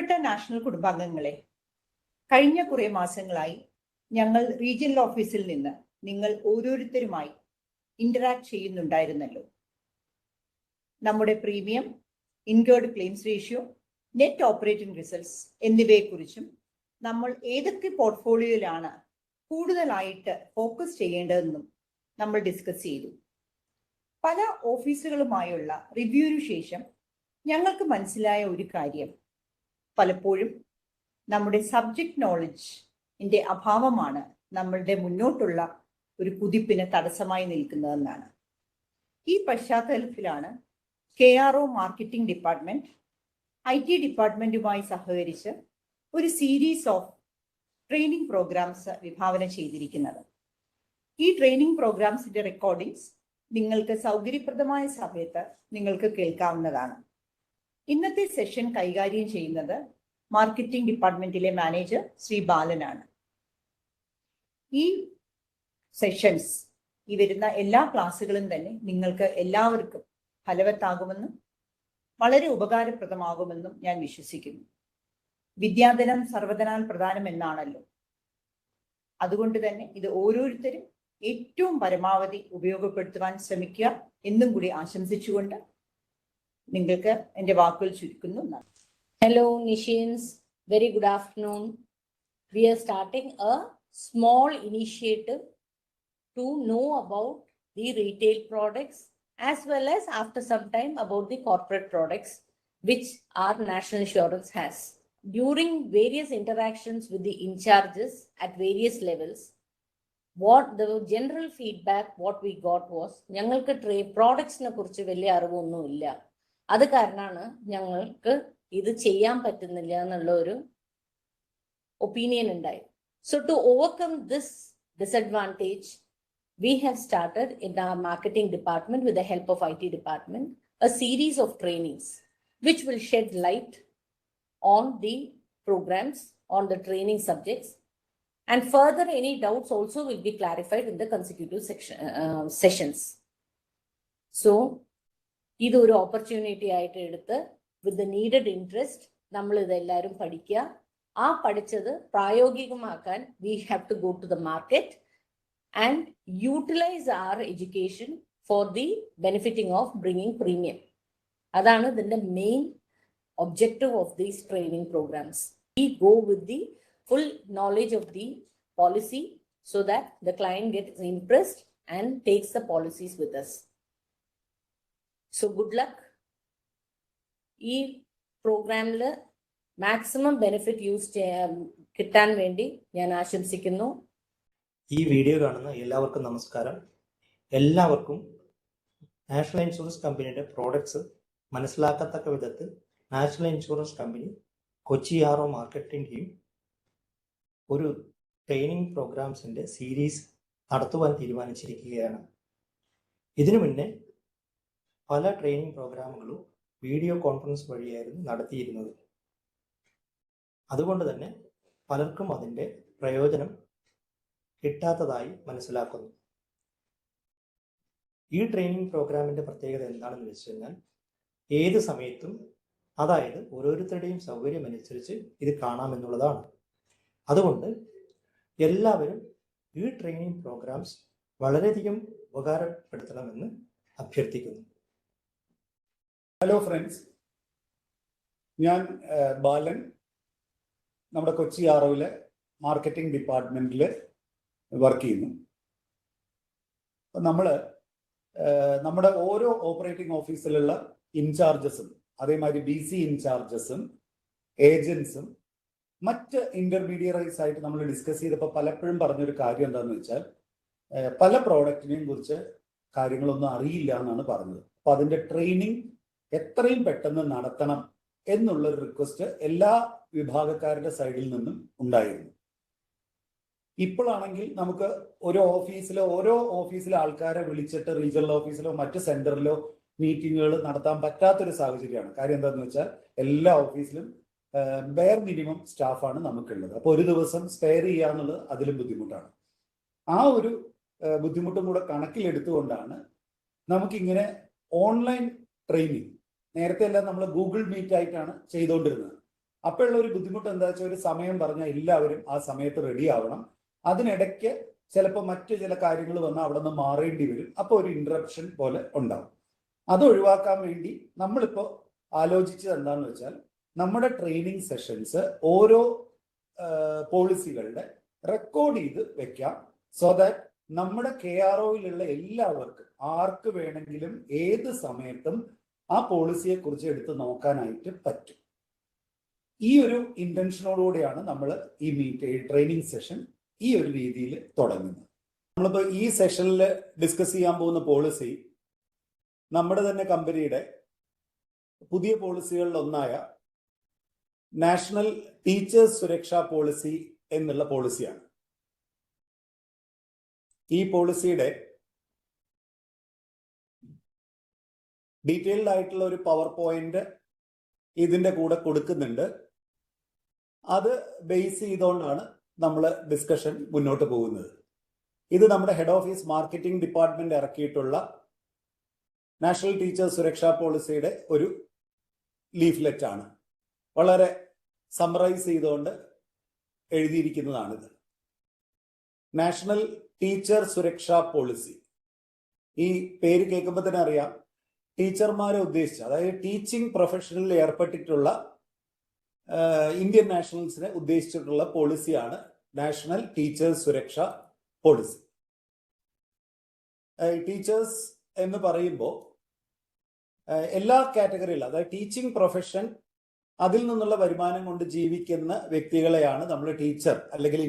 പ്രിയപ്പെട്ട നാഷണൽ കുടുംബാംഗങ്ങളെ, കഴിഞ്ഞ കുറേ മാസങ്ങളായി ഞങ്ങൾ റീജിയണൽ ഓഫീസിൽ നിന്ന് നിങ്ങൾ ഓരോരുത്തരുമായി ഇന്ററാക്ട് ചെയ്യുന്നുണ്ടായിരുന്നല്ലോ. നമ്മുടെ premium, incurred claims ratio, net operating results എന്നിവയെക്കുറിച്ചും നമ്മൾ ഏതൊക്കെ പോർട്ട്ഫോളിയോയിലാണ് കൂടുതലായിട്ട് ഫോക്കസ് ചെയ്യേണ്ടതെന്നും നമ്മൾ ഡിസ്കസ് ചെയ്തു. പല ഓഫീസുകളുമായുള്ള റിവ്യൂവിനു ശേഷം ഞങ്ങൾക്ക് മനസ്സിലായ ഒരു കാര്യം, പലപ്പോഴും നമ്മുടെ സബ്ജക്ട് നോളജിന്റെ അഭാവമാണ് നമ്മളുടെ മുന്നോട്ടുള്ള ഒരു കുതിപ്പിന് തടസ്സമായി നിൽക്കുന്നതെന്നാണ്. ഈ പശ്ചാത്തലത്തിലാണ് KRO മാർക്കറ്റിംഗ് ഡിപ്പാർട്ട്മെന്റ് IT ഡിപ്പാർട്ട്മെന്റുമായി സഹകരിച്ച് ഒരു സീരീസ് ഓഫ് ട്രെയിനിങ് പ്രോഗ്രാംസ് വിഭാവന ചെയ്തിരിക്കുന്നത്. ഈ ട്രെയിനിങ് പ്രോഗ്രാംസിന്റെ റെക്കോർഡിംഗ്സ് നിങ്ങൾക്ക് സൗകര്യപ്രദമായ സമയത്ത് നിങ്ങൾക്ക് കേൾക്കാവുന്നതാണ്. ഇന്നത്തെ സെഷൻ കൈകാര്യം ചെയ്യുന്നത് മാർക്കറ്റിംഗ് ഡിപ്പാർട്ട്മെന്റിലെ മാനേജർ ശ്രീ ബാലനാണ്. ഈ സെഷൻസ്, ഈ വരുന്ന എല്ലാ ക്ലാസ്സുകളും തന്നെ നിങ്ങൾക്ക് എല്ലാവർക്കും ഫലവത്താകുമെന്നും വളരെ ഉപകാരപ്രദമാകുമെന്നും ഞാൻ വിശ്വസിക്കുന്നു. വിദ്യാധനം സർവ്വധനാൽ പ്രധാനം എന്നാണല്ലോ. അതുകൊണ്ട് തന്നെ ഇത് ഓരോരുത്തരും ഏറ്റവും പരമാവധി ഉപയോഗപ്പെടുത്തുവാൻ ശ്രമിക്കുക എന്നും കൂടി ആശംസിച്ചുകൊണ്ട് നിങ്ങൾക്ക് എൻ്റെ വാക്കുകൾ ചുരുക്കുന്നു. Hello Nishins, very good afternoon. We are starting a small initiative to know about the retail products as well as after some time about the corporate products which our national insurance has. During various interactions with the in-charges at various levels, what the general feedback what we got was, ഞങ്ങൾക്ക് പ്രോഡക്ട്സിനെ കുറിച്ച് വലിയ അറിവൊന്നുമില്ല, അത് കാരണമാണ് ഞങ്ങൾക്ക് ഇത് ചെയ്യാൻ പറ്റുന്നില്ല എന്നുള്ള ഒരു ഒപ്പീനിയൻ ഉണ്ടായി. So to overcome this disadvantage, we have started in our marketing department with the help of IT department a series of trainings which will shed light on the programs, on the training subjects, and further any doubts also will be clarified in the consecutive sessions. So ഇത് ഒരു opportunity ആയിട്ട് എടുത്ത് with the needed interest നമ്മൾ ഇതെല്ലാവരും പഠിക്കുക. ആ പഠിച്ചത് പ്രായോഗികമാക്കാൻ we have to go to the market and utilise our education for the benefiting of bringing premium. അതാണ് ഇതിന്റെ main objective of these training programmes. We go with the full knowledge of the policy so that the client gets impressed and takes the policies with us. So good luck. ഈ പ്രോഗ്രാമിൽ maximum benefit കിട്ടാൻ വേണ്ടി ഞാൻ ആശംസിക്കുന്നു. ഈ video കാണുന്ന എല്ലാവർക്കും നമസ്കാരം. എല്ലാവർക്കും നാഷണൽ ഇൻഷുറൻസ് കമ്പനിയുടെ പ്രോഡക്ട്സ് മനസ്സിലാക്കത്തക്ക വിധത്തിൽ national insurance company Kochi RO marketing team ഒരു ട്രെയിനിങ് പ്രോഗ്രാംസിൻ്റെ സീരീസ് നടത്തുവാൻ തീരുമാനിച്ചിരിക്കുകയാണ്. ഇതിനു മുന്നേ പല ട്രെയിനിങ് പ്രോഗ്രാമുകളും വീഡിയോ കോൺഫറൻസ് വഴിയായിരുന്നു നടത്തിയിരുന്നത്. അതുകൊണ്ട് തന്നെ പലർക്കും അതിൻ്റെ പ്രയോജനം കിട്ടാത്തതായി മനസ്സിലാക്കുന്നു. ഈ ട്രെയിനിങ് പ്രോഗ്രാമിൻ്റെ പ്രത്യേകത എന്താണെന്ന് വെച്ച് കഴിഞ്ഞാൽ, ഏത് സമയത്തും, അതായത് ഓരോരുത്തരുടെയും സൗകര്യമനുസരിച്ച് ഇത് കാണാമെന്നുള്ളതാണ്. അതുകൊണ്ട് എല്ലാവരും ഈ ട്രെയിനിങ് പ്രോഗ്രാംസ് വളരെയധികം ഉപകാരപ്പെടുത്തണമെന്ന് അഭ്യർത്ഥിക്കുന്നു. ഹലോ ഫ്രണ്ട്സ്, ഞാൻ ബാലൻ, നമ്മുടെ കൊച്ചി ROയിലെ മാർക്കറ്റിംഗ് ഡിപ്പാർട്ട്മെൻറ്റിൽ വർക്ക് ചെയ്യുന്നു. നമ്മൾ നമ്മുടെ ഓരോ ഓപ്പറേറ്റിംഗ് ഓഫീസിലുള്ള ഇൻചാർജസും അതേമാതിരി BC ഇൻചാർജസും ഏജൻസും മറ്റ് ഇന്റർമീഡിയറീസ് ആയിട്ട് നമ്മൾ ഡിസ്കസ് ചെയ്തപ്പോൾ പലപ്പോഴും പറഞ്ഞൊരു കാര്യം എന്താണെന്ന് വെച്ചാൽ, പല പ്രോഡക്റ്റിനെയും കുറിച്ച് കാര്യങ്ങളൊന്നും അറിയില്ല എന്നാണ് പറഞ്ഞത്. അപ്പോൾ അതിൻ്റെ ട്രെയിനിങ് എത്രയും പെട്ടെന്ന് നടത്തണം എന്നുള്ളൊരു റിക്വസ്റ്റ് എല്ലാ വിഭാഗക്കാരുടെ സൈഡിൽ നിന്നും ഉണ്ടായിരുന്നു. ഇപ്പോഴാണെങ്കിൽ നമുക്ക് ഓരോ ഓഫീസിലെ ആൾക്കാരെ വിളിച്ചിട്ട് റീജിയണൽ ഓഫീസിലോ മറ്റ് സെന്ററിലോ മീറ്റിങ്ങുകൾ നടത്താൻ പറ്റാത്തൊരു സാഹചര്യമാണ്. കാര്യം എന്താണെന്ന് വെച്ചാൽ എല്ലാ ഓഫീസിലും ബെയർ മിനിമം സ്റ്റാഫാണ് നമുക്കുള്ളത്. അപ്പോൾ ഒരു ദിവസം സ്പെയർ ചെയ്യാന്നുള്ളത് അതിലും ബുദ്ധിമുട്ടാണ്. ആ ഒരു ബുദ്ധിമുട്ടും കൂടെ കണക്കിലെടുത്തുകൊണ്ടാണ് നമുക്കിങ്ങനെ ഓൺലൈൻ ട്രെയിനിങ്, നേരത്തെ എല്ലാം നമ്മൾ ഗൂഗിൾ മീറ്റ് ആയിട്ടാണ് ചെയ്തുകൊണ്ടിരുന്നത്. അപ്പോഴുള്ള ഒരു ബുദ്ധിമുട്ട് എന്താ വെച്ചാൽ ഒരു സമയം പറഞ്ഞാൽ എല്ലാവരും ആ സമയത്ത് റെഡി ആവണം. അതിനിടയ്ക്ക് ചിലപ്പോൾ മറ്റു ചില കാര്യങ്ങൾ വന്നാൽ അവിടെ നിന്ന് മാറേണ്ടി വരും. അപ്പോൾ ഒരു ഇന്ററപ്ഷൻ പോലെ ഉണ്ടാവും. അത് ഒഴിവാക്കാൻ വേണ്ടി നമ്മളിപ്പോൾ ആലോചിച്ചത് എന്താണെന്ന് വെച്ചാൽ നമ്മുടെ ട്രെയിനിങ് സെഷൻസ് ഓരോ പോളിസികളുടെ റെക്കോർഡ് ചെയ്ത് വെക്കാം. സോ ദാറ്റ് നമ്മുടെ KROയിലുള്ള എല്ലാവർക്കും ആർക്ക് വേണമെങ്കിലും ഏത് സമയത്തും ആ പോളിസിയെ കുറിച്ച് എടുത്ത് നോക്കാനായിട്ട് പറ്റും. ഈ ഒരു ഇന്റൻഷനോടുകൂടിയാണ് നമ്മൾ ഈ ട്രെയിനിങ് സെഷൻ ഈ ഒരു രീതിയിൽ തുടങ്ങുന്നത്. നമ്മളിപ്പോൾ ഈ സെഷനിൽ ഡിസ്കസ് ചെയ്യാൻ പോകുന്ന പോളിസി നമ്മുടെ തന്നെ കമ്പനിയുടെ പുതിയ പോളിസികളിൽ ഒന്നായ നാഷണൽ ടീച്ചേഴ്സ് സുരക്ഷാ പോളിസി എന്നുള്ള പോളിസിയാണ്. ഈ പോളിസിയുടെ ഡീറ്റെയിൽഡ് ആയിട്ടുള്ള ഒരു പവർ പോയിന്റ് ഇതിന്റെ കൂടെ കൊടുക്കുന്നുണ്ട്. അത് ബേസ് ചെയ്തുകൊണ്ടാണ് നമ്മൾ ഡിസ്കഷൻ മുന്നോട്ട് പോകുന്നത്. ഇത് നമ്മുടെ ഹെഡ് ഓഫീസ് മാർക്കറ്റിംഗ് ഡിപ്പാർട്ട്മെന്റ് ഇറക്കിയിട്ടുള്ള നാഷണൽ ടീച്ചേഴ്സ് സുരക്ഷാ പോളിസിയുടെ ഒരു ലീഫ്ലെറ്റ് ആണ്. വളരെ സമ്മറൈസ് ചെയ്തുകൊണ്ട് എഴുതിയിരിക്കുന്നതാണിത്. നാഷണൽ ടീച്ചർ സുരക്ഷാ പോളിസി, ഈ പേര് കേൾക്കുമ്പോൾ തന്നെ അറിയാം ടീച്ചർമാരെ ഉദ്ദേശിച്ച്, അതായത് ടീച്ചിങ് പ്രൊഫഷനിൽ ഏർപ്പെട്ടിട്ടുള്ള ഇന്ത്യൻ നാഷണൽസിനെ ഉദ്ദേശിച്ചിട്ടുള്ള പോളിസിയാണ് national teachers Suraksha policy. Teachers എന്ന് പറയുമ്പോൾ എല്ലാ കാറ്റഗറിയിലും, അതായത് ടീച്ചിങ് പ്രൊഫഷൻ അതിൽ നിന്നുള്ള വരുമാനം കൊണ്ട് ജീവിക്കുന്ന വ്യക്തികളെയാണ് നമ്മൾ ടീച്ചർ അല്ലെങ്കിൽ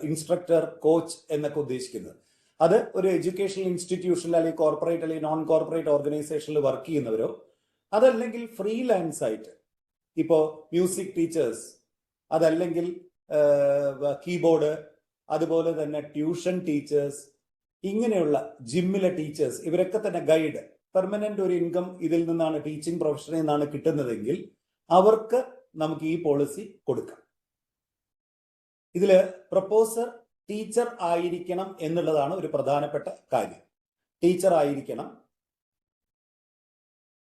ഇൻസ്ട്രക്ടർ, കോച്ച് എന്നൊക്കെ ഉദ്ദേശിക്കുന്നത്. അത് ഒരു എഡ്യൂക്കേഷണൽ ഇൻസ്റ്റിറ്റ്യൂഷനിൽ അല്ലെങ്കിൽ കോർപ്പറേറ്റ് അല്ലെങ്കിൽ നോൺ കോർപ്പറേറ്റ് ഓർഗനൈസേഷനിൽ വർക്ക് ചെയ്യുന്നവരോ അതല്ലെങ്കിൽ ഫ്രീലാൻസ് ആയിട്ട്, ഇപ്പോൾ മ്യൂസിക് ടീച്ചേഴ്സ്, അതല്ലെങ്കിൽ കീബോർഡ്, അതുപോലെ തന്നെ ട്യൂഷൻ ടീച്ചേഴ്സ്, ഇങ്ങനെയുള്ള ജിമ്മിലെ ടീച്ചേഴ്സ്, ഇവരൊക്കെ തന്നെ ഗൈഡ്, പെർമനന്റ് ഒരു ഇൻകം ഇതിൽ നിന്നാണ് ടീച്ചിങ് പ്രൊഫഷനിൽ നിന്നാണ് കിട്ടുന്നതെങ്കിൽ അവർക്ക് നമുക്ക് ഈ പോളിസി കൊടുക്കാം. ഇതില് പ്രപ്പോസർ ടീച്ചർ ആയിരിക്കണം എന്നുള്ളതാണ് ഒരു പ്രധാനപ്പെട്ട കാര്യം. ടീച്ചർ ആയിരിക്കണം.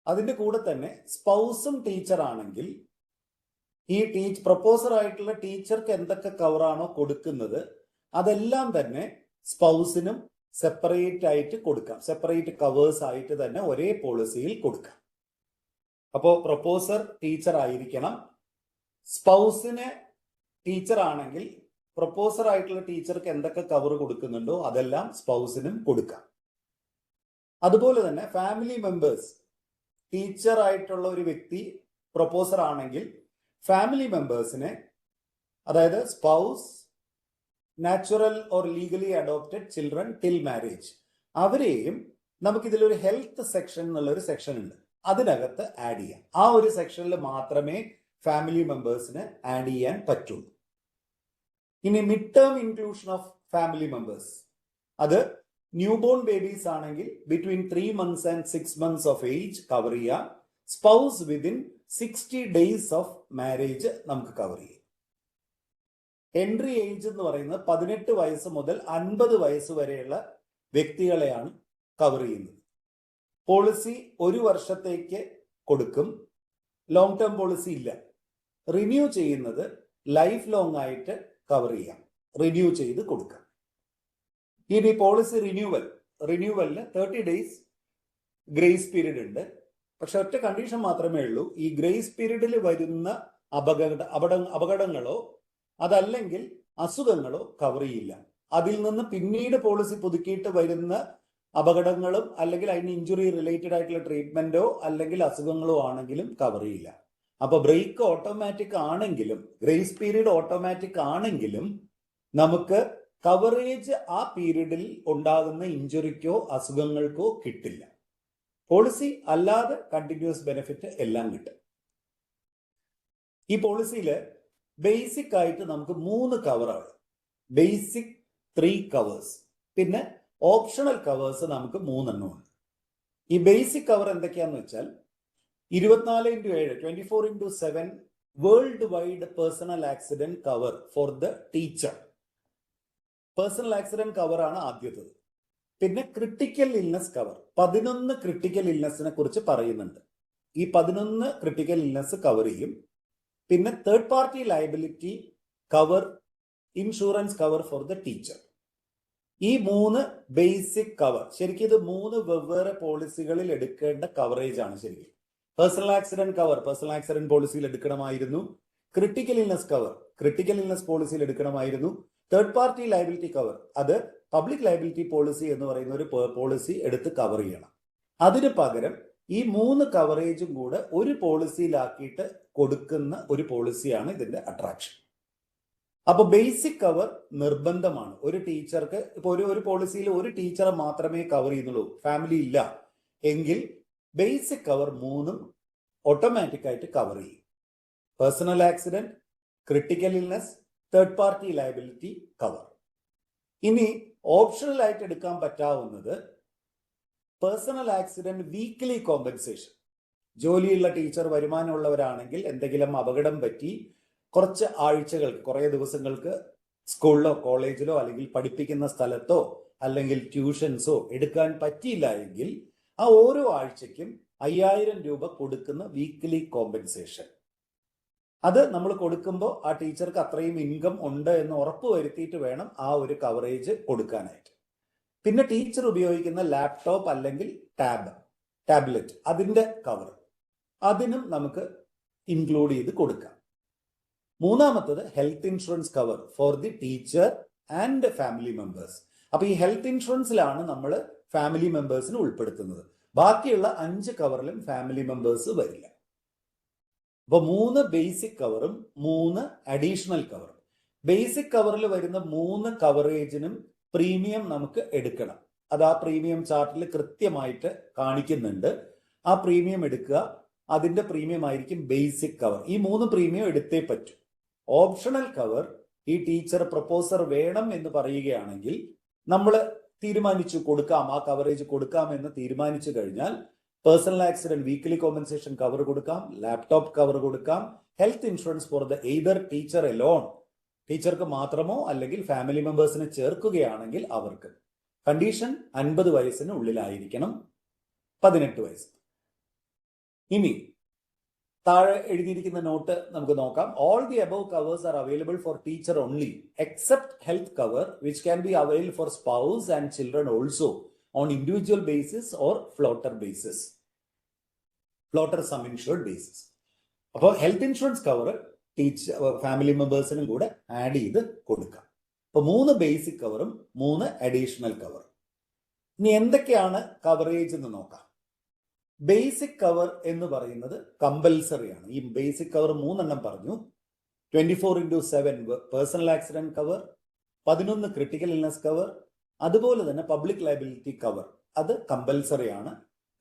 അതിന്റെ കൂടെ തന്നെ സ്പൗസും ടീച്ചർ ആണെങ്കിൽ ഈ പ്രപ്പോസർ ആയിട്ടുള്ള ടീച്ചർക്ക് എന്തൊക്കെ കവറാണോ കൊടുക്കുന്നത് അതെല്ലാം തന്നെ സ്പൗസിനും സെപ്പറേറ്റ് ആയിട്ട് കൊടുക്കാം. സെപ്പറേറ്റ് കവേഴ്സ് ആയിട്ട് തന്നെ ഒരേ പോളിസിയിൽ കൊടുക്കാം. അപ്പോൾ പ്രപ്പോസർ ടീച്ചർ ആയിരിക്കണം. സ്പൗസിന് ടീച്ചർ ആണെങ്കിൽ പ്രപ്പോസർ ആയിട്ടുള്ള ടീച്ചർക്ക് എന്തൊക്കെ കവർ കൊടുക്കുന്നുണ്ടോ അതെല്ലാം സ്പൗസിനും കൊടുക്കാം. അതുപോലെ തന്നെ ഫാമിലി മെമ്പേഴ്സ്, ടീച്ചർ ആയിട്ടുള്ള ഒരു വ്യക്തി പ്രപ്പോസർ ആണെങ്കിൽ ഫാമിലി മെമ്പേഴ്സിനെ, അതായത് spouse, natural or legally adopted children till marriage, അവരെയും നമുക്കിതിലൊരു ഹെൽത്ത് സെക്ഷൻ എന്നുള്ളൊരു സെക്ഷൻ ഉണ്ട്, അതിനകത്ത് ആഡ് ചെയ്യാം. ആ ഒരു സെക്ഷനിൽ മാത്രമേ ഫാമിലി മെമ്പേഴ്സിന് ആഡ് ചെയ്യാൻ പറ്റുള്ളൂ. ഇനി mid term inclusion of family members, അത് ന്യൂ ബോൺ ബേബീസ് ആണെങ്കിൽ between 3 months and 6 months of age cover ചെയ്യാം. Spouse within 60 days of marriage നമുക്ക് കവർ ചെയ്യാം. എൻട്രി ഏജ് എന്ന് പറയുന്നത് 18 വയസ്സ് മുതൽ 50 വയസ്സ് വരെയുള്ള വ്യക്തികളെയാണ് കവർ ചെയ്യുന്നത്. പോളിസി 1 വർഷത്തേക്ക് കൊടുക്കും. ലോങ് ടേം പോളിസി ഇല്ല. റിന്യൂ ചെയ്യുന്നത് ലൈഫ് ലോങ് ആയിട്ട് കവർ ചെയ്യാം, റിന്യൂ ചെയ്ത് കൊടുക്കാം. ഇനി പോളിസി റിന്യൂവലിന് 30 days ഗ്രേസ് പീരീഡ് ഉണ്ട്. പക്ഷെ ഒറ്റ കണ്ടീഷൻ മാത്രമേ ഉള്ളൂ. ഈ ഗ്രേസ് പീരീഡിൽ വരുന്ന അപകടങ്ങളോ അതല്ലെങ്കിൽ അസുഖങ്ങളോ കവർ ചെയ്യില്ല. അതിൽ നിന്ന് പിന്നീട് പോളിസി പുതുക്കിയിട്ട് വരുന്ന അപകടങ്ങളും അല്ലെങ്കിൽ അതിന് ഇഞ്ചുറി റിലേറ്റഡ് ആയിട്ടുള്ള ട്രീറ്റ്മെന്റോ അല്ലെങ്കിൽ അസുഖങ്ങളോ ആണെങ്കിലും കവർ ചെയ്യില്ല. അപ്പൊ ബ്രേക്ക് ഓട്ടോമാറ്റിക് ആണെങ്കിലും ഗ്രേസ് പീരീഡ് ഓട്ടോമാറ്റിക് ആണെങ്കിലും നമുക്ക് കവറേജ് ആ പീരീഡിൽ ഉണ്ടാകുന്ന ഇഞ്ചുറിക്കോ അസുഖങ്ങൾക്കോ കിട്ടില്ല. പോളിസി അല്ലാതെ കണ്ടിന്യൂസ് ബെനിഫിറ്റ് എല്ലാം കിട്ടും. ഈ പോളിസിയിൽ ബേസിക് ആയിട്ട് നമുക്ക് 3 കവറാണ്. ബേസിക് 3 കവേഴ്സ്, പിന്നെ ഓപ്ഷണൽ കവേഴ്സ് നമുക്ക് 3 എണ്ണമുണ്ട്. ഈ ബേസിക് കവർ എന്തൊക്കെയാന്ന് വെച്ചാൽ 24/7 24/7 world wide personal accident cover for the teacher. Personal accident cover ആണ് ആദ്യത്തത്. പിന്നെ ക്രിട്ടിക്കൽ ഇൽനസ് കവർ, 11 ക്രിട്ടിക്കൽ ഇൽനസിനെ കുറിച്ച് പറയുന്നുണ്ട്. ഈ 11 ക്രിട്ടിക്കൽ ഇൽനസ് കവർ ചെയ്യും. പിന്നെ third party liability cover, insurance cover for the teacher. ഈ 3 ബേസിക് കവർ, ശരിക്കും ഇത് 3 വെവ്വേറെ പോളിസികളിൽ എടുക്കേണ്ട കവറേജ് ആണ്. ശരിക്കും personal accident cover personal accident പോളിസിയിൽ എടുക്കണമായിരുന്നു. Critical illness cover critical illness പോളിസിയിൽ എടുക്കണമായിരുന്നു. തേർഡ് പാർട്ടി ലയബിലിറ്റി കവർ അത് പബ്ലിക് ലയബിലിറ്റി പോളിസി എന്ന് പറയുന്ന ഒരു പോളിസി എടുത്ത് കവർ ചെയ്യണം. അതിന് പകരം ഈ 3 കവറേജും കൂടെ ഒരു പോളിസിയിലാക്കിയിട്ട് കൊടുക്കുന്ന ഒരു പോളിസിയാണ് ഇതിന്റെ അട്രാക്ഷൻ. അപ്പൊ ബേസിക് കവർ നിർബന്ധമാണ്. ഒരു ടീച്ചർക്ക് ഇപ്പൊ ഒരു പോളിസിയിൽ ഒരു ടീച്ചറെ മാത്രമേ കവർ ചെയ്യുന്നുള്ളൂ, ഫാമിലി ഇല്ല എങ്കിൽ ബേസിക് കവർ 3 ഓട്ടോമാറ്റിക് ആയിട്ട് കവർ ചെയ്യും. Personal accident, critical illness, third party liability cover. ഇനി ഓപ്ഷണൽ ആയിട്ട് എടുക്കാൻ പറ്റാവുന്നത് പേഴ്സണൽ ആക്സിഡന്റ് വീക്ക്ലി കോമ്പൻസേഷൻ. ജോലിയുള്ള ടീച്ചർ, വരുമാനമുള്ളവരാണെങ്കിൽ എന്തെങ്കിലും അപകടം പറ്റി കുറച്ച് ആഴ്ചകൾക്ക്, കുറേ ദിവസങ്ങൾക്ക് സ്കൂളിലോ കോളേജിലോ അല്ലെങ്കിൽ പഠിപ്പിക്കുന്ന സ്ഥലത്തോ അല്ലെങ്കിൽ ട്യൂഷൻസോ എടുക്കാൻ പറ്റിയില്ല എങ്കിൽ ആ ഓരോ ആഴ്ചയ്ക്കും 5000 രൂപ കൊടുക്കുന്ന വീക്ക്ലി കോമ്പൻസേഷൻ. അത് നമ്മൾ കൊടുക്കുമ്പോൾ ആ ടീച്ചർക്ക് അത്രയും ഇൻകം ഉണ്ട് എന്ന് ഉറപ്പ് വരുത്തിയിട്ട് വേണം ആ ഒരു കവറേജ് കൊടുക്കാനായിട്ട്. പിന്നെ ടീച്ചർ ഉപയോഗിക്കുന്ന ലാപ്ടോപ്പ് അല്ലെങ്കിൽ ടാബ്ലറ്റ് അതിന്റെ കവർ, അതിനും നമുക്ക് ഇൻക്ലൂഡ് ചെയ്ത് കൊടുക്കാം. മൂന്നാമത്തത് health insurance cover for the teacher and family members. അപ്പൊ ഈ ഹെൽത്ത് ഇൻഷുറൻസിലാണ് നമ്മൾ ഫാമിലി മെമ്പേഴ്സിന് ഉൾപ്പെടുത്തുന്നത്. ബാക്കിയുള്ള 5 കവറിലും ഫാമിലി മെമ്പേഴ്സ് വരില്ല. അപ്പൊ 3 ബേസിക് കവറും 3 അഡീഷണൽ കവറും. ബേസിക് കവറിൽ വരുന്ന 3 കവറേജിനും പ്രീമിയം നമുക്ക് എടുക്കണം. അത് ആ പ്രീമിയം ചാർട്ടിൽ കൃത്യമായിട്ട് കാണിക്കുന്നുണ്ട്. ആ പ്രീമിയം എടുക്കുക. അതിന്റെ പ്രീമിയം ആയിരിക്കും ബേസിക് കവർ. ഈ 3 പ്രീമിയം എടുത്തേ പറ്റൂ. ഓപ്ഷണൽ കവർ ഈ ടീച്ചർ പ്രപ്പോസർ വേണം എന്ന് പറയുകയാണെങ്കിൽ നമ്മൾ തീരുമാനിച്ചു കൊടുക്കാം, ആ കവറേജ് കൊടുക്കാം എന്ന് തീരുമാനിച്ചു കഴിഞ്ഞാൽ personal accident weekly compensation cover കൊടുക്കാം, ലാപ്ടോപ്പ് കവർ കൊടുക്കാം, health insurance for the either teacher alone, ടീച്ചർക്ക് മാത്രമോ അല്ലെങ്കിൽ ഫാമിലി മെമ്പേഴ്സിനെ ചേർക്കുകയാണെങ്കിൽ അവർക്ക്. കണ്ടീഷൻ 50 വയസ്സിന് ഉള്ളിലായിരിക്കണം, 18 വയസ്സ്. ഇനി താഴെ എഴുതിയിരിക്കുന്ന നോട്ട് നമുക്ക് നോക്കാം. All the above covers are available for teacher only except health cover which can be available for spouse and children also on individual basis or floater basis, floater sum insured basis. അപ്പോൾ health insurance cover teacher family മെമ്പേഴ്സിനും കൂടെ add ചെയ്ത് കൊടുക്കാം. അപ്പൊ 3 basic കവറും 3 additional കവറും. ഇനി എന്തൊക്കെയാണ് കവറേജ് എന്ന് നോക്കാം. ബേസിക് കവർ എന്ന് പറയുന്നത് കമ്പൽസറി ആണ്. ഈ ബേസിക് കവർ 3 എണ്ണം പറഞ്ഞു. 24/7 personal accident cover, 11 critical illness cover, അതുപോലെ തന്നെ പബ്ലിക് ലയബിലിറ്റി കവർ, അത് കമ്പൽസറി ആണ്.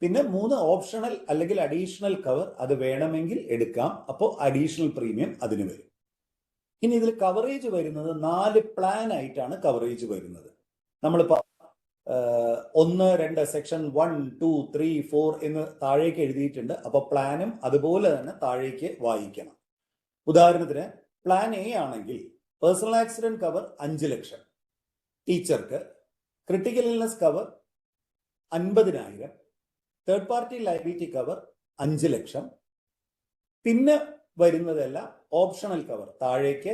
പിന്നെ 3 ഓപ്ഷണൽ അല്ലെങ്കിൽ അഡീഷണൽ കവർ, അത് വേണമെങ്കിൽ എടുക്കാം. അപ്പോൾ അഡീഷണൽ പ്രീമിയം അതിന് വരും. ഇനി ഇതിൽ കവറേജ് വരുന്നത് 4 പ്ലാൻ ആയിട്ടാണ് കവറേജ് വരുന്നത്. നമ്മളിപ്പോൾ 1, 2 സെക്ഷൻ 1, 2, 3, 4 എന്ന് താഴേക്ക് എഴുതിയിട്ടുണ്ട്. അപ്പൊ പ്ലാനും അതുപോലെ തന്നെ താഴേക്ക് വായിക്കണം. ഉദാഹരണത്തിന് പ്ലാൻ എ ആണെങ്കിൽ പേഴ്സണൽ ആക്സിഡന്റ് കവർ 5 ലക്ഷം ടീച്ചർക്ക്, critical illness cover 50,000, third party liability cover 5 ലക്ഷം. പിന്നെ വരുന്നതെല്ലാം ഓപ്ഷണൽ കവർ. താഴേക്ക്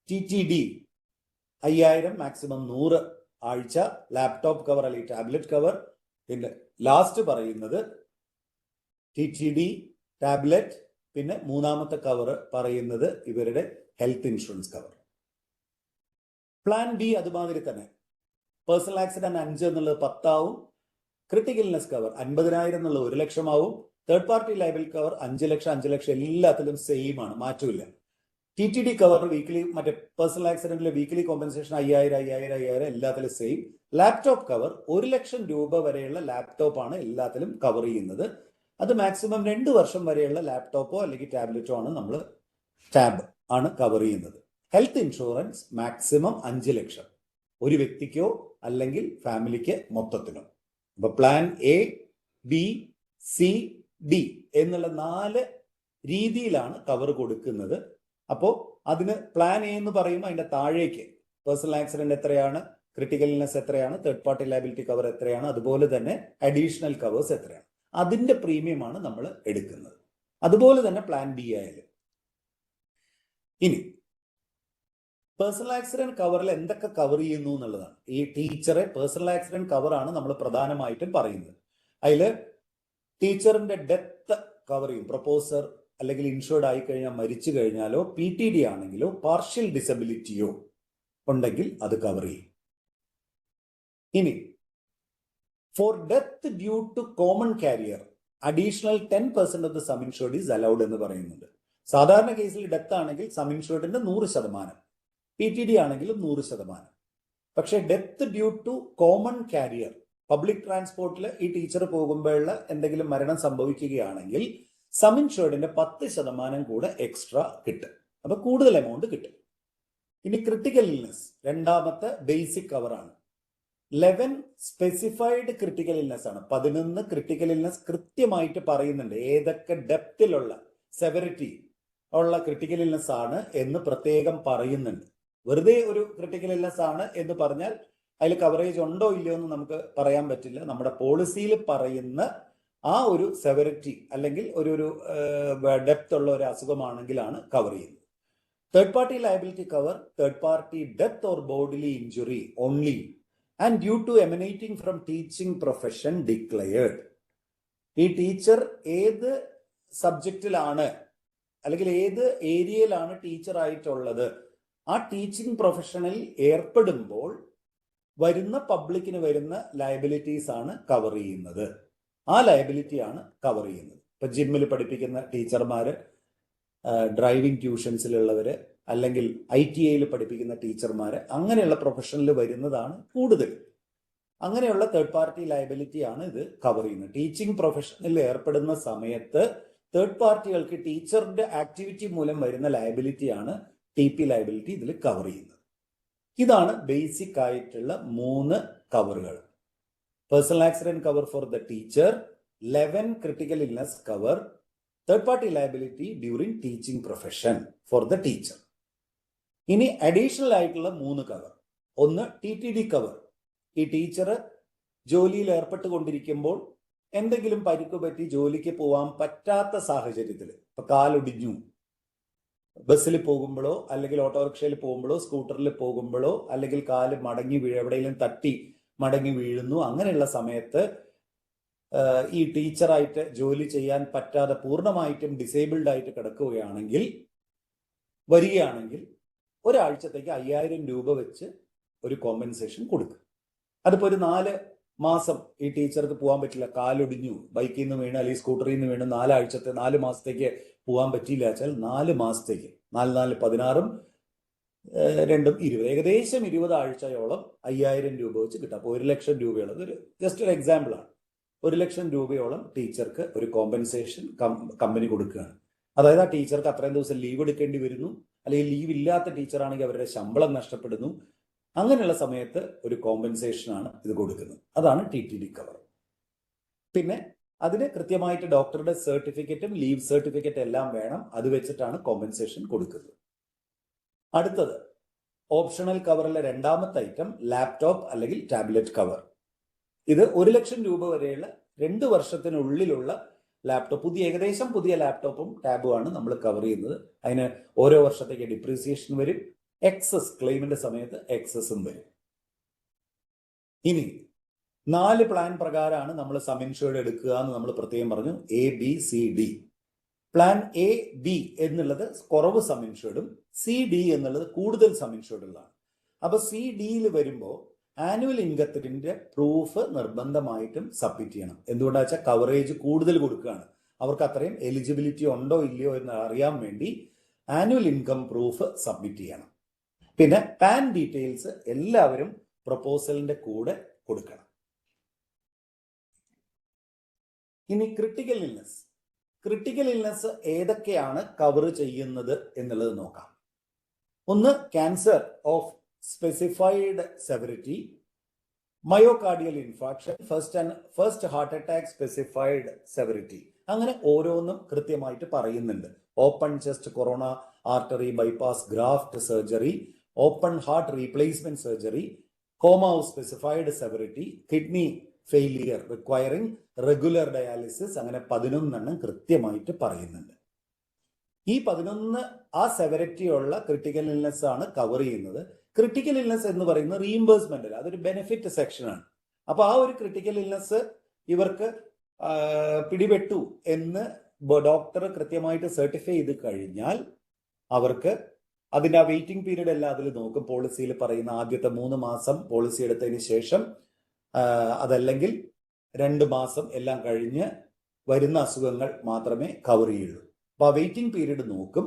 TTD 5000, മാക്സിമം 100 ആഴ്ച, ലാപ്ടോപ്പ് കവർ അല്ലെങ്കിൽ ടാബ്ലറ്റ് കവർ. പിന്നെ ലാസ്റ്റ് പറയുന്നത് TTD, ടാബ്ലറ്റ്, പിന്നെ മൂന്നാമത്തെ കവർ പറയുന്നത് ഇവരുടെ health insurance cover. Plan B അതുമാതിരി തന്നെ. പേഴ്സണൽ ആക്സിഡന്റ് 5 എന്നുള്ളത് 10 ആവും. ക്രിട്ടിക്കൽ ഇൽനസ് കവർ 50,000 എന്നുള്ളത് 1 ലക്ഷം ആവും. തേർഡ് പാർട്ടി ലയബിലിറ്റി കവർ 5 ലക്ഷം 5 ലക്ഷം എല്ലാത്തിലും സെയിം ആണ്, മാറ്റമില്ല. TTD കവർ വീക്കിലി, മറ്റേ പേഴ്സണൽ ആക്സിഡന്റിലെ വീക്കിലി കോമ്പൻസേഷൻ 5000 എല്ലാത്തിലും സെയിം. ലാപ്ടോപ്പ് കവർ 1 ലക്ഷം രൂപ വരെയുള്ള ലാപ്ടോപ്പ് ആണ് എല്ലാത്തിലും കവർ ചെയ്യുന്നത്. അത് മാക്സിമം 2 വർഷം വരെയുള്ള ലാപ്ടോപ്പോ അല്ലെങ്കിൽ ടാബ്ലറ്റോ ആണ് നമ്മൾ ആണ് കവർ ചെയ്യുന്നത്. ഹെൽത്ത് ഇൻഷുറൻസ് മാക്സിമം 5 ലക്ഷം ഒരു വ്യക്തിക്കോ അല്ലെങ്കിൽ ഫാമിലിക്ക് മൊത്തത്തിനോ. അപ്പൊ plan A, B, C, D എന്നുള്ള 4 രീതിയിലാണ് കവർ കൊടുക്കുന്നത്. അപ്പോൾ അതിന് പ്ലാൻ എ എന്ന് പറയുമ്പോൾ അതിന്റെ താഴേക്ക് പേഴ്സണൽ ആക്സിഡന്റ് എത്രയാണ്, ക്രിട്ടിക്കൽ ഇൽനസ് എത്രയാണ്, തേർഡ് പാർട്ടി ലയബിലിറ്റി കവർ എത്രയാണ്, അതുപോലെ തന്നെ അഡീഷണൽ കവേഴ്സ് എത്രയാണ്, അതിന്റെ പ്രീമിയമാണ് നമ്മൾ എടുക്കുന്നത്. അതുപോലെ തന്നെ പ്ലാൻ ബി ആയാലും. ഇനി പേഴ്സണൽ ആക്സിഡന്റ് കവറിൽ എന്തൊക്കെ കവർ ചെയ്യുന്നു എന്നുള്ളതാണ്. ഈ ടീച്ചറെ പേഴ്സണൽ ആക്സിഡന്റ് കവറാണ് നമ്മൾ പ്രധാനമായിട്ടും പറയുന്നത്. അതിൽ ടീച്ചറിന്റെ ഡെത്ത് കവർ ചെയ്യും. പ്രൊപ്പോസർ അല്ലെങ്കിൽ ഇൻഷുർഡ് ആയി കഴിഞ്ഞാൽ മരിച്ചു കഴിഞ്ഞാലോ PTD ആണെങ്കിലോ പാർഷ്യൽ ഡിസബിലിറ്റിയോ ഉണ്ടെങ്കിൽ അത് കവർ ചെയ്യും. ഇനി for death due to common carrier additional 10% of the sum insured is allowed എന്ന് പറയുന്നുണ്ട്. സാധാരണ കേസിൽ ഡെത്ത് ആണെങ്കിൽ സം ഇൻഷുർഡിന്റെ 100%, PTD ആണെങ്കിലും 100%. പക്ഷേ death due to common carrier, public ട്രാൻസ്പോർട്ടിൽ ഈ ടീച്ചർ പോകുമ്പോഴുള്ള എന്തെങ്കിലും മരണം സംഭവിക്കുകയാണെങ്കിൽ സം ഇൻഷുർഡിന്റെ 10% കൂടെ എക്സ്ട്രാ കിട്ടും. അപ്പൊ കൂടുതൽ എമൗണ്ട് കിട്ടും. ഇനി ക്രിട്ടിക്കൽ ഇൽനെസ് രണ്ടാമത്തെ ബേസിക് കവറാണ്. 11 സ്പെസിഫൈഡ് ക്രിട്ടിക്കൽ ഇൽനെസ് ആണ്. 11 ക്രിട്ടിക്കൽ ഇൽനെസ് കൃത്യമായിട്ട് പറയുന്നുണ്ട് ഏതൊക്കെ ഡെപ്തിലുള്ള സെവറിറ്റി ഉള്ള ക്രിട്ടിക്കൽ ഇൽനെസ് ആണ് എന്ന് പ്രത്യേകം പറയുന്നുണ്ട്. വെറുതെ ഒരു ക്രിട്ടിക്കൽ ഇൽനെസ് ആണ് എന്ന് പറഞ്ഞാൽ അതിൽ കവറേജ് ഉണ്ടോ ഇല്ലയോ എന്ന് നമുക്ക് പറയാൻ പറ്റില്ല. നമ്മുടെ പോളിസിയിൽ പറയുന്ന ആ ഒരു സെവറിറ്റി അല്ലെങ്കിൽ ഒരു ഡെപ്ത് ഉള്ള ഒരു അസുഖമാണെങ്കിലാണ് കവർ ചെയ്യുന്നത്. Third party liability cover, third party death or bodily injury only and due to emanating from teaching profession declared. ഈ ടീച്ചർ ഏത് സബ്ജക്റ്റിലാണ് അല്ലെങ്കിൽ ഏത് ഏരിയയിലാണ് ടീച്ചർ ആയിട്ടുള്ളത്, ആ ടീച്ചിങ് പ്രൊഫഷനിൽ ഏർപ്പെടുമ്പോൾ വരുന്ന പബ്ലിക്കിന് വരുന്ന ലയബിലിറ്റീസ് ആണ് കവർ ചെയ്യുന്നത്. ആ ലയബിലിറ്റിയാണ് കവർ ചെയ്യുന്നത്. ഇപ്പൊ ജിമ്മിൽ പഠിപ്പിക്കുന്ന ടീച്ചർമാര്, ഡ്രൈവിംഗ് ട്യൂഷൻസിലുള്ളവര്, അല്ലെങ്കിൽ ITIയിൽ പഠിപ്പിക്കുന്ന ടീച്ചർമാര്, അങ്ങനെയുള്ള പ്രൊഫഷനിൽ വരുന്നതാണ് കൂടുതൽ. അങ്ങനെയുള്ള തേർഡ് പാർട്ടി ലയബിലിറ്റി ആണ് ഇത് കവർ ചെയ്യുന്നത്. ടീച്ചിങ് പ്രൊഫഷനിൽ ഏർപ്പെടുന്ന സമയത്ത് തേർഡ് പാർട്ടികൾക്ക് ടീച്ചറിന്റെ ആക്ടിവിറ്റി മൂലം വരുന്ന ലയബിലിറ്റിയാണ് TP ലയബിലിറ്റി ഇതിൽ കവർ ചെയ്യുന്നത്. ഇതാണ് ബേസിക് ആയിട്ടുള്ള 3 കവറുകൾ. Personal accident cover for the teacher, 11 critical illness cover, third party liability during teaching profession for the teacher. ഇനി അഡീഷണൽ ആയിട്ടുള്ള 3 കവർ. ഒന്ന് TTD കവർ. ഈ ടീച്ചർ ജോലിയിൽ ഏർപ്പെട്ടുകൊണ്ടിരിക്കുമ്പോൾ എന്തെങ്കിലും പരിക്ക് പറ്റി ജോലിക്ക് പോകാൻ പറ്റാത്ത സാഹചര്യത്തിൽ, ഇപ്പൊ കാലൊടിഞ്ഞു, ബസ്സിൽ പോകുമ്പോഴോ അല്ലെങ്കിൽ ഓട്ടോറിക്ഷയിൽ പോകുമ്പോഴോ സ്കൂട്ടറിൽ പോകുമ്പോഴോ അല്ലെങ്കിൽ കാല് മടങ്ങി എവിടെയെങ്കിലും തട്ടി മടങ്ങി വീഴുന്നു, അങ്ങനെയുള്ള സമയത്ത് ഈ ടീച്ചറായിട്ട് ജോലി ചെയ്യാൻ പറ്റാതെ പൂർണ്ണമായിട്ടും ഡിസേബിൾഡ് ആയിട്ട് കിടക്കുകയാണെങ്കിൽ വരികയാണെങ്കിൽ ഒരാഴ്ചത്തേക്ക് 5000 രൂപ വെച്ച് ഒരു കോമ്പൻസേഷൻ കൊടുക്കും. അതിപ്പോ ഒരു 4 മാസം ഈ ടീച്ചർക്ക് പോകാൻ പറ്റില്ല, കാലൊടിഞ്ഞു, ബൈക്കിൽ നിന്ന് വീണ് അല്ലെങ്കിൽ സ്കൂട്ടറിൽ നിന്ന് വീണ് 4 മാസത്തേക്ക് പോകാൻ പറ്റിയില്ല വെച്ചാൽ 4 മാസത്തേക്ക് 4 16 2 20 ഏകദേശം 20 ആഴ്ചയോളം 5000 രൂപ വെച്ച് കിട്ടും. അപ്പോൾ 1 ലക്ഷം രൂപയോളം, ഒരു ജസ്റ്റ് ഒരു എക്സാമ്പിൾ ആണ്, 1 ലക്ഷം രൂപയോളം ടീച്ചർക്ക് ഒരു കോമ്പൻസേഷൻ കമ്പനി കൊടുക്കുകയാണ്. അതായത് ആ ടീച്ചർക്ക് അത്രയും ദിവസം ലീവ് എടുക്കേണ്ടി വരുന്നു, അല്ലെങ്കിൽ ലീവ് ഇല്ലാത്ത ടീച്ചറാണെങ്കിൽ അവരുടെ ശമ്പളം നഷ്ടപ്പെടുന്നു. അങ്ങനെയുള്ള സമയത്ത് ഒരു കോമ്പൻസേഷനാണ് ഇത് കൊടുക്കുന്നത്. അതാണ് TTD കവർ. പിന്നെ അതിന് കൃത്യമായിട്ട് ഡോക്ടറുടെ സർട്ടിഫിക്കറ്റും ലീവ് സർട്ടിഫിക്കറ്റ് എല്ലാം വേണം. അത് വെച്ചിട്ടാണ് കോമ്പൻസേഷൻ കൊടുക്കുന്നത്. അടുത്തത് ഓപ്ഷണൽ കവറിലെ രണ്ടാമത്തെ ഐറ്റം ലാപ്ടോപ്പ് അല്ലെങ്കിൽ ടാബ്ലറ്റ് കവർ. ഇത് 1 ലക്ഷം രൂപ വരെയുള്ള 2 വർഷത്തിനുള്ളിലുള്ള ലാപ്ടോപ്പ്, ഏകദേശം പുതിയ ലാപ്ടോപ്പും ടാബുമാണ് നമ്മൾ കവർ ചെയ്യുന്നത്. അതിന് ഓരോ വർഷത്തേക്ക് ഡിപ്രീസിയേഷൻ വരും. എക്സസ് ക്ലെയിമിന്റെ സമയത്ത് എക്സസും വരും. ഇനി 4 പ്ലാൻ പ്രകാരമാണ് നമ്മൾ സം ഇൻഷുർഡ് എടുക്കുക എന്ന് നമ്മൾ പ്രത്യേകം പറഞ്ഞു. ABCD. പ്ലാൻ AB എന്നുള്ളത് കുറവ് സം ഇൻഷുർഡും CD എന്നുള്ളത് കൂടുതൽ സം ഇൻഷുർഡുകളാണ്. അപ്പൊ CDയിൽ വരുമ്പോൾ ആനുവൽ ഇൻകത്തിന്റെ പ്രൂഫ് നിർബന്ധമായിട്ടും സബ്മിറ്റ് ചെയ്യണം. എന്തുകൊണ്ടാ വെച്ചാൽ കവറേജ് കൂടുതൽ കൊടുക്കുകയാണ്. അവർക്ക് അത്രയും എലിജിബിലിറ്റി ഉണ്ടോ ഇല്ലയോ എന്ന് അറിയാൻ വേണ്ടി ആനുവൽ ഇൻകം പ്രൂഫ് സബ്മിറ്റ് ചെയ്യണം. പിന്നെ പാൻ ഡീറ്റെയിൽസ് എല്ലാവരും പ്രൊപ്പോസലിന്റെ കൂടെ കൊടുക്കണം. ഇനി ക്രിട്ടിക്കൽ ഇൽനെസ്. ക്രിട്ടിക്കൽ ഇൽനെസ് ഏതൊക്കെയാണ് കവർ ചെയ്യുന്നത് എന്നുള്ളത് നോക്കാം. ഒന്ന് cancer of specified severity, myocardial infarction, first heart attack specified severity. അങ്ങനെ ഓരോന്നും കൃത്യമായിട്ട് പറയുന്നുണ്ട്. Open chest coronary artery bypass graft surgery, open heart replacement surgery, coma of specified severity, kidney failure requiring regular dialysis, അങ്ങനെ 11 കൃത്യമായിട്ട് പറയുന്നുണ്ട്. ഈ 11 ആ severity ഉള്ള ക്രിട്ടിക്കൽ ഇൽനെസ് ആണ് കവർ ചെയ്യുന്നത്. ക്രിട്ടിക്കൽ ഇൽനെസ് എന്ന് പറയുന്നത് റീഇംബേഴ്സ്മെന്റ് അല്ല, അതൊരു ബെനിഫിറ്റ് സെക്ഷനാണ്. അപ്പൊ ആ ഒരു ക്രിട്ടിക്കൽ ഇൽനെസ് ഇവർക്ക് പിടിപെട്ടു എന്ന് ഡോക്ടർ കൃത്യമായിട്ട് സർട്ടിഫൈ ചെയ്ത് കഴിഞ്ഞാൽ അവർക്ക് അതിന്റെ ആ വെയിറ്റിംഗ് പീരീഡ് എല്ലാം അതിൽ നോക്കും. പോളിസിയിൽ പറയുന്ന ആദ്യത്തെ 3 മാസം പോളിസി എടുത്തതിന് ശേഷം, അതല്ലെങ്കിൽ 2 മാസം എല്ലാം കഴിഞ്ഞ് വരുന്ന അസുഖങ്ങൾ മാത്രമേ കവർ ചെയ്യുള്ളൂ. അപ്പൊ ആ വെയിറ്റിംഗ് പീരീഡ് നോക്കും.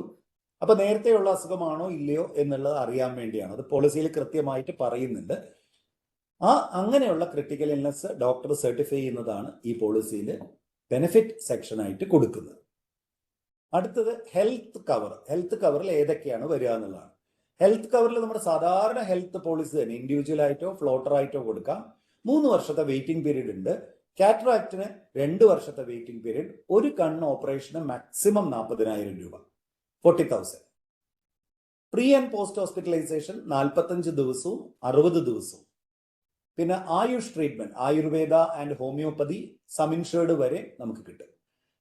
അപ്പൊ നേരത്തെയുള്ള അസുഖമാണോ ഇല്ലയോ എന്നുള്ളത് അറിയാൻ വേണ്ടിയാണ്. അത് പോളിസിയിൽ കൃത്യമായിട്ട് പറയുന്നുണ്ട്. അങ്ങനെയുള്ള ക്രിട്ടിക്കൽ ഇൽനെസ് ഡോക്ടർ സർട്ടിഫൈ ചെയ്യുന്നതാണ് ഈ പോളിസിയിൽ ബെനിഫിറ്റ് സെക്ഷനായിട്ട് കൊടുക്കുന്നത്. അടുത്തത് ഹെൽത്ത് കവർ. ഹെൽത്ത് കവറിൽ ഏതൊക്കെയാണ് വരിക എന്നുള്ളതാണ്. ഹെൽത്ത് കവറിൽ നമ്മുടെ സാധാരണ ഹെൽത്ത് പോളിസി തന്നെ ഇൻഡിവിജ്വൽ ആയിട്ടോ ഫ്ലോട്ടർ ആയിട്ടോ കൊടുക്കാം. 3 വർഷത്തെ വെയിറ്റിംഗ് പീരീഡ് ഉണ്ട്. കാറ്ററാക്റ്റിന് 2 വർഷത്തെ വെയിറ്റിംഗ് പീരീഡ്. ഒരു കണ്ണ് ഓപ്പറേഷന് മാക്സിമം 40,000 രൂപ, 40,000. പ്രീ ആൻഡ് പോസ്റ്റ് ഹോസ്പിറ്റലൈസേഷൻ 45 ദിവസവും 60 ദിവസവും. പിന്നെ AYUSH treatment, Ayurveda and homeopathy sum insured വരെ നമുക്ക് കിട്ടും.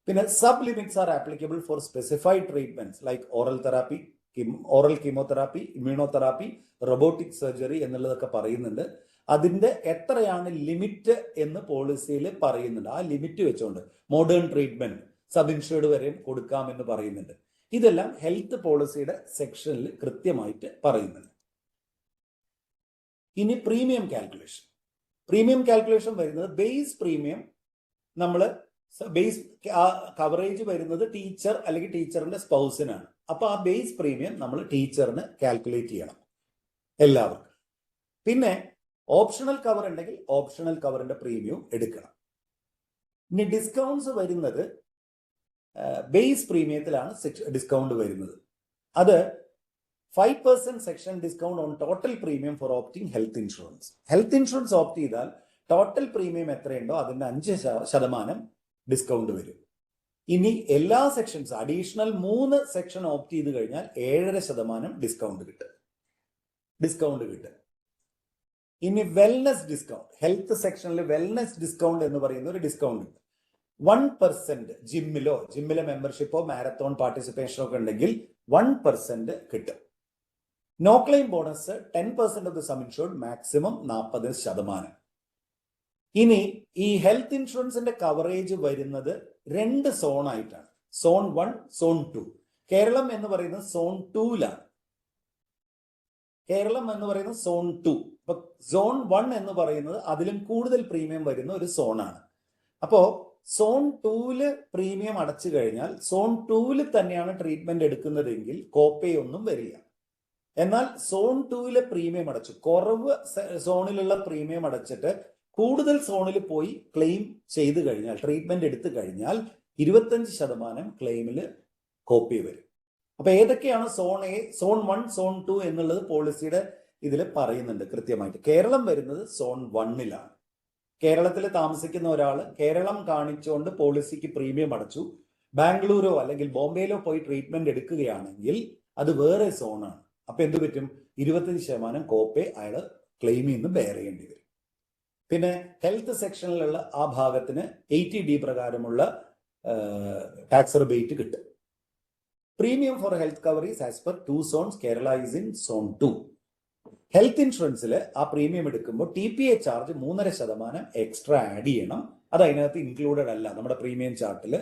പിന്നെ sub limits are applicable for specified treatments like oral therapy, oral chemotherapy, immunotherapy, robotic surgery എന്നുള്ളതൊക്കെ പറയുന്നുണ്ട്. അതിന്റെ എത്രയാണ് ലിമിറ്റ് എന്ന് പോളിസിയിൽ പറയുന്നുണ്ട്. ആ ലിമിറ്റ് വെച്ചുകൊണ്ട് മോഡേൺ ട്രീറ്റ്മെന്റ് സബ് ഇൻഷേർഡ് വരെ കൊടുക്കാമെന്ന് പറയുന്നുണ്ട്. ഇതെല്ലാം ഹെൽത്ത് പോളിസിയുടെ സെക്ഷനിൽ കൃത്യമായിട്ട് പറയുന്നുണ്ട്. ഇനി പ്രീമിയം കാൽക്കുലേഷൻ. പ്രീമിയം കാൽക്കുലേഷൻ വരുന്നത് ബേസ് പ്രീമിയം, നമ്മൾ ബേസ് കവറേജ് വരുന്നത് ടീച്ചർ അല്ലെങ്കിൽ ടീച്ചറിന്റെ സ്പൗസിനാണ്. അപ്പൊ ആ ബേസ് പ്രീമിയം നമ്മൾ ടീച്ചറിന് കാൽക്കുലേറ്റ് ചെയ്യണം എല്ലാവർക്കും. പിന്നെ ഓപ്ഷണൽ കവർ ഉണ്ടെങ്കിൽ ഓപ്ഷണൽ കവറിന്റെ പ്രീമിയം എടുക്കണം. ഇനി ഡിസ്കൗണ്ട്സ് വരുന്നത് ബേസ് പ്രീമിയത്തിലാണ് ഡിസ്കൗണ്ട് വരുന്നത്. അത് 5% section discount on total premium for opting health insurance. Health insurance opt ചെയ്താൽ ടോട്ടൽ പ്രീമിയം എത്രയുണ്ടോ അതിന്റെ 5% ഡിസ്കൗണ്ട് വരും. ഇനി എല്ലാ സെക്ഷൻസ് അഡീഷണൽ 3 സെക്ഷൻ ഓപ്റ്റ് ചെയ്ത് കഴിഞ്ഞാൽ 7.5% ഡിസ്കൗണ്ട് കിട്ടും. ഇനി വെൽനസ് ഡിസ്കൗണ്ട്. ഹെൽത്ത് സെക്ഷനിൽ വെൽനസ് ഡിസ്കൗണ്ട് എന്ന് പറയുന്ന ഒരു ഡിസ്കൗണ്ട് ഉണ്ട്. 1% ജിമ്മിലെ മെമ്പർഷിപ്പോ മാരത്തോൺ പാർട്ടിസിപ്പേഷനോ ഒക്കെ ഉണ്ടെങ്കിൽ 1% കിട്ടും. No claim bonus 10% of the sum insured, maximum 40%. ഇനി ഈ ഹെൽത്ത് ഇൻഷുറൻസിന്റെ കവറേജ് വരുന്നത് 2 സോൺ ആയിട്ടാണ്. Zone 1, zone 2. കേരളം എന്ന് പറയുന്നത് സോൺ 2ലാണ്. സോൺ 2. ഇപ്പൊ സോൺ 1 എന്ന് പറയുന്നത് അതിലും കൂടുതൽ പ്രീമിയം വരുന്ന ഒരു സോണാണ്. അപ്പോ സോൺ 2 പ്രീമിയം അടച്ചു കഴിഞ്ഞാൽ സോൺ 2 തന്നെയാണ് ട്രീറ്റ്മെന്റ് എടുക്കുന്നതെങ്കിൽ കോപ്പേ ഒന്നും വരില്ല. എന്നാൽ സോൺ 2 പ്രീമിയം അടച്ചു, കുറവ് സോണിലുള്ള പ്രീമിയം അടച്ചിട്ട് കൂടുതൽ സോണിൽ പോയി ക്ലെയിം ചെയ്ത് കഴിഞ്ഞാൽ, ട്രീറ്റ്മെന്റ് എടുത്തു കഴിഞ്ഞാൽ 25% ക്ലെയിമിൽ കോപ്പി വരും. അപ്പൊ ഏതൊക്കെയാണ് സോൺ എ, സോൺ 1, സോൺ 2 എന്നുള്ളത് പോളിസിയുടെ ഇതിൽ പറയുന്നുണ്ട് കൃത്യമായിട്ട്. കേരളം വരുന്നത് സോൺ 1ലാണ്. കേരളത്തിൽ താമസിക്കുന്ന ഒരാൾ കേരളം കാണിച്ചുകൊണ്ട് പോളിസിക്ക് പ്രീമിയം അടച്ചു, ബാംഗ്ലൂരോ അല്ലെങ്കിൽ ബോംബെയിലോ പോയി ട്രീറ്റ്മെന്റ് എടുക്കുകയാണെങ്കിൽ അത് വേറെ സോണാണ്. അപ്പൊ എന്ത് പറ്റും? 25% കോപ്പേ അയാൾ ക്ലെയിമിൽ നിന്ന് ബെയർ ചെയ്യേണ്ടി വരും. പിന്നെ ഹെൽത്ത് സെക്ഷനിലുള്ള ആ ഭാഗത്തിന് 80D പ്രകാരമുള്ള ടാക്സ് റിബേറ്റ് കിട്ടും. Premium for health cover is as per 2 zones. Kerala is in zone 2. Health ഇൻഷുറൻസിൽ ആ പ്രീമിയം എടുക്കുമ്പോൾ TPA ചാർജ് 3.5% എക്സ്ട്രാ ആഡ് ചെയ്യണം. അത് അതിനകത്ത് ഇൻക്ലൂഡഡ് അല്ല, നമ്മുടെ പ്രീമിയം ചാർട്ടിൽ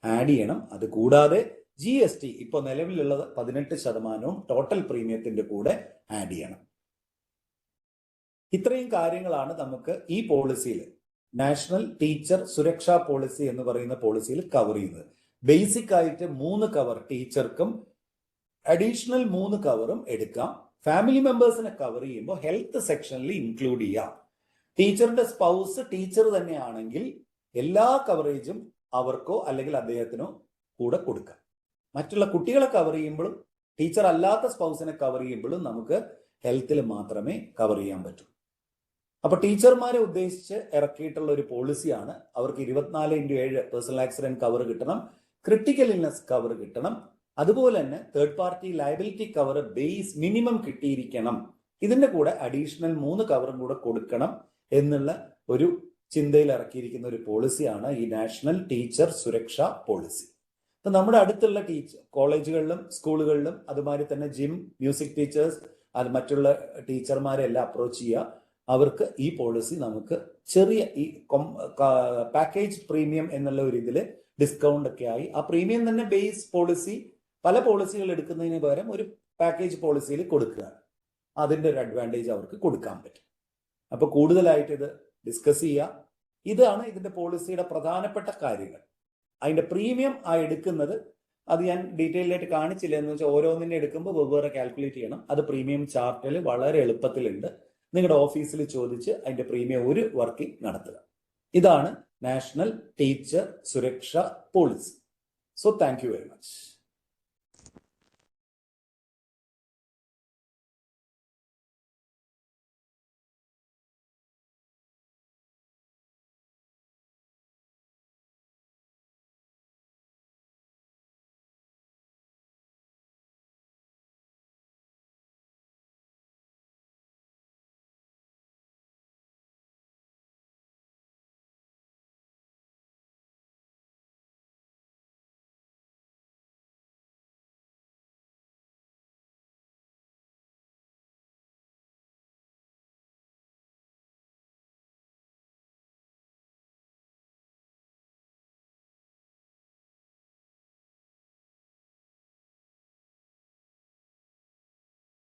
ആഡ് ചെയ്യണം. അത് കൂടാതെ GST ഇപ്പോൾ നിലവിലുള്ളത് 18% ടോട്ടൽ പ്രീമിയത്തിന്റെ കൂടെ ആഡ് ചെയ്യണം. ഇത്രയും കാര്യങ്ങളാണ് നമുക്ക് ഈ പോളിസിയിൽ, നാഷണൽ ടീച്ചർ സുരക്ഷാ പോളിസി എന്ന് പറയുന്ന പോളിസിയിൽ കവർ ചെയ്യുന്നത്. ബേസിക് ആയിട്ട് 3 കവർ ടീച്ചർക്കും അഡീഷണൽ 3 കവറും എടുക്കാം. ഫാമിലി മെമ്പേഴ്സിനെ കവർ ചെയ്യുമ്പോൾ ഹെൽത്ത് സെക്ഷനിൽ ഇൻക്ലൂഡ് ചെയ്യാം. ടീച്ചറിന്റെ സ്പൗസ് ടീച്ചർ തന്നെയാണെങ്കിൽ എല്ലാ കവറേജും അവർക്കോ അല്ലെങ്കിൽ അദ്ദേഹത്തിനോ കൂടെ കൊടുക്കാം. മറ്റുള്ള കുട്ടികളെ കവർ ചെയ്യുമ്പോഴും ടീച്ചർ അല്ലാത്ത സ്പൗസിനെ കവർ ചെയ്യുമ്പോഴും നമുക്ക് ഹെൽത്തിൽ മാത്രമേ കവർ ചെയ്യാൻ പറ്റൂ. അപ്പൊ ടീച്ചർമാരെ ഉദ്ദേശിച്ച് ഇറക്കിയിട്ടുള്ള ഒരു പോളിസിയാണ്. അവർക്ക് 24/7 പേഴ്സണൽ ആക്സിഡന്റ് കവർ കിട്ടണം, ക്രിട്ടിക്കൽ ഇൽനസ് കവർ കിട്ടണം, അതുപോലെ തന്നെ third party liability cover base minimum കിട്ടിയിരിക്കണം. ഇതിന്റെ കൂടെ അഡീഷണൽ 3 കവറും കൂടെ കൊടുക്കണം എന്നുള്ള ഒരു ചിന്തയിൽ ഇറക്കിയിരിക്കുന്ന ഒരു പോളിസിയാണ് ഈ നാഷണൽ ടീച്ചർ സുരക്ഷാ പോളിസി. അപ്പൊ നമ്മുടെ അടുത്തുള്ള കോളേജുകളിലും സ്കൂളുകളിലും അതുമാതിരി തന്നെ ജിം, മ്യൂസിക് ടീച്ചേഴ്സ്, അത് മറ്റുള്ള ടീച്ചർമാരെ എല്ലാം അപ്രോച്ച് ചെയ്യുക. അവർക്ക് ഈ പോളിസി നമുക്ക് ചെറിയ ഈ പാക്കേജ് പ്രീമിയം എന്നുള്ള ഒരു ഇതിൽ ഡിസ്കൗണ്ട് ഒക്കെ ആയി, ആ പ്രീമിയം തന്നെ ബേസ് പോളിസി പല പോളിസികൾ എടുക്കുന്നതിന് പകരം ഒരു പാക്കേജ് പോളിസിയിൽ കൊടുക്കുകയാണ്. അതിൻ്റെ ഒരു അഡ്വാൻറ്റേജ് അവർക്ക് കൊടുക്കാൻ പറ്റും. അപ്പൊ കൂടുതലായിട്ട് ഇത് ഡിസ്കസ് ചെയ്യുക. ഇതാണ് ഇതിന്റെ പോളിസിയുടെ പ്രധാനപ്പെട്ട കാര്യങ്ങൾ. അതിന്റെ പ്രീമിയം ആ എടുക്കുന്നത് അത് ഞാൻ ഡീറ്റെയിൽ ആയിട്ട് കാണിച്ചില്ല എന്ന് വെച്ചാൽ ഓരോന്നിനെ എടുക്കുമ്പോൾ വെവ്വേറെ കാൽക്കുലേറ്റ് ചെയ്യണം. അത് പ്രീമിയം ചാർട്ടിൽ വളരെ എളുപ്പത്തിലുണ്ട്. നിങ്ങളുടെ ഓഫീസിൽ ചോദിച്ച് അതിന്റെ പ്രീമിയം ഒരു വർക്കിംഗ് നടത്തുക. ഇതാണ് നാഷണൽ ടീച്ചർ സുരക്ഷ policy. So thank you very much.